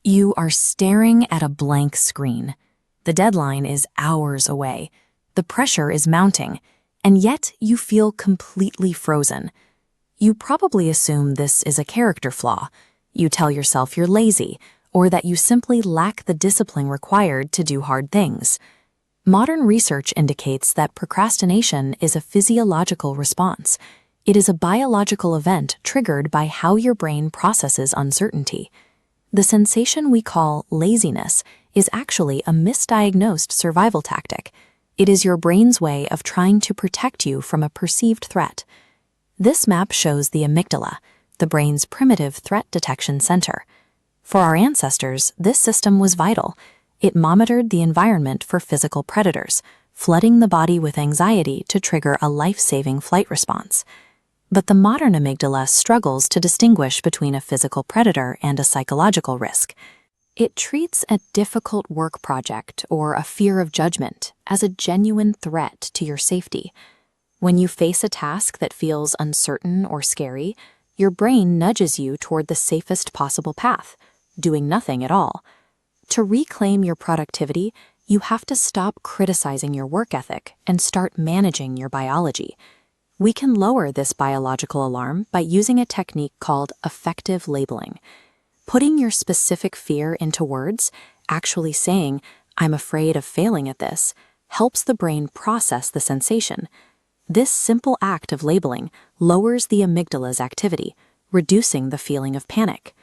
You are staring at a blank screen. The deadline is hours away. The pressure is mounting, and yet you feel completely frozen. You probably assume this is a character flaw. You tell yourself you're lazy, or that you simply lack the discipline required to do hard things. Modern research indicates that procrastination is a physiological response. It is a biological event triggered by how your brain processes uncertainty. The sensation we call laziness is actually a misdiagnosed survival tactic. It is your brain's way of trying to protect you from a perceived threat. This map shows the amygdala, the brain's primitive threat detection center. For our ancestors, this system was vital. It monitored the environment for physical predators, flooding the body with anxiety to trigger a life-saving flight response. But the modern amygdala struggles to distinguish between a physical predator and a psychological risk. It treats a difficult work project or a fear of judgment as a genuine threat to your safety. When you face a task that feels uncertain or scary, your brain nudges you toward the safest possible path, doing nothing at all. To reclaim your productivity, you have to stop criticizing your work ethic and start managing your biology. We can lower this biological alarm by using a technique called effective labeling. Putting your specific fear into words, actually saying, "I'm afraid of failing at this," helps the brain process the sensation. This simple act of labeling lowers the amygdala's activity, reducing the feeling of panic.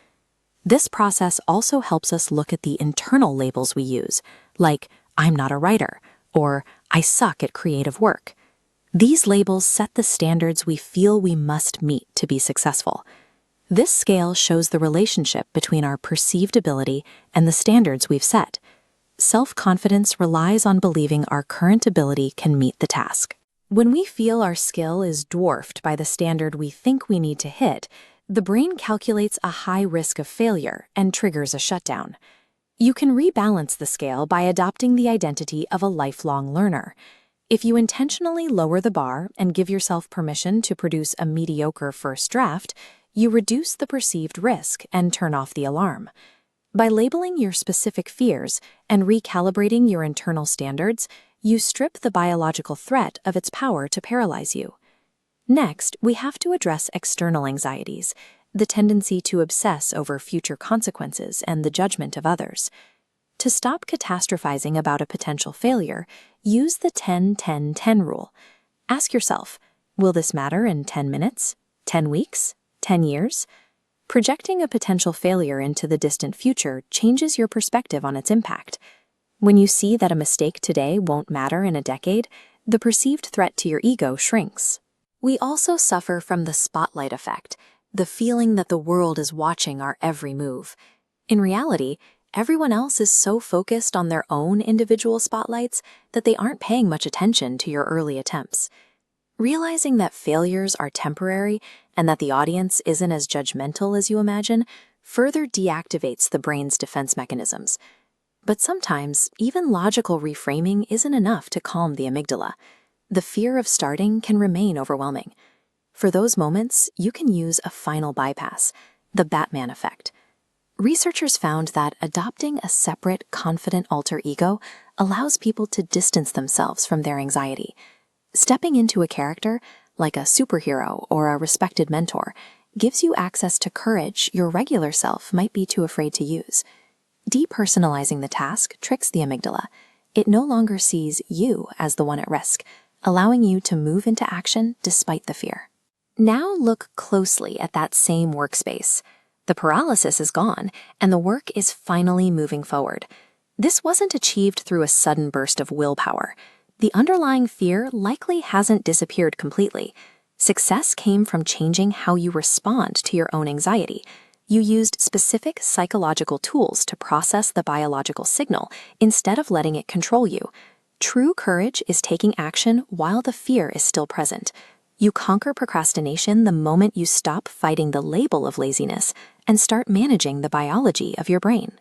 This process also helps us look at the internal labels we use, like, "I'm not a writer," or "I suck at creative work." These labels set the standards we feel we must meet to be successful. This scale shows the relationship between our perceived ability and the standards we've set. Self-confidence relies on believing our current ability can meet the task. When we feel our skill is dwarfed by the standard we think we need to hit, the brain calculates a high risk of failure and triggers a shutdown. You can rebalance the scale by adopting the identity of a lifelong learner. If you intentionally lower the bar and give yourself permission to produce a mediocre first draft, you reduce the perceived risk and turn off the alarm. By labeling your specific fears and recalibrating your internal standards, you strip the biological threat of its power to paralyze you. Next, we have to address external anxieties, the tendency to obsess over future consequences and the judgment of others. To stop catastrophizing about a potential failure, use the 10-10-10 rule. Ask yourself, will this matter in 10 minutes, 10 weeks, 10 years? Projecting a potential failure into the distant future changes your perspective on its impact. When you see that a mistake today won't matter in a decade, the perceived threat to your ego shrinks. We also suffer from the spotlight effect, the feeling that the world is watching our every move. In reality, everyone else is so focused on their own individual spotlights that they aren't paying much attention to your early attempts. Realizing that failures are temporary and that the audience isn't as judgmental as you imagine further deactivates the brain's defense mechanisms. But sometimes, even logical reframing isn't enough to calm the amygdala. The fear of starting can remain overwhelming. For those moments, you can use a final bypass, the Batman effect. Researchers found that adopting a separate, confident alter ego allows people to distance themselves from their anxiety. Stepping into a character, like a superhero or a respected mentor, gives you access to courage your regular self might be too afraid to use. Depersonalizing the task tricks the amygdala. It no longer sees you as the one at risk, allowing you to move into action despite the fear. Now look closely at that same workspace. The paralysis is gone, and the work is finally moving forward. This wasn't achieved through a sudden burst of willpower. The underlying fear likely hasn't disappeared completely. Success came from changing how you respond to your own anxiety. You used specific psychological tools to process the biological signal instead of letting it control you. True courage is taking action while the fear is still present. You conquer procrastination the moment you stop fighting the label of laziness and start managing the biology of your brain.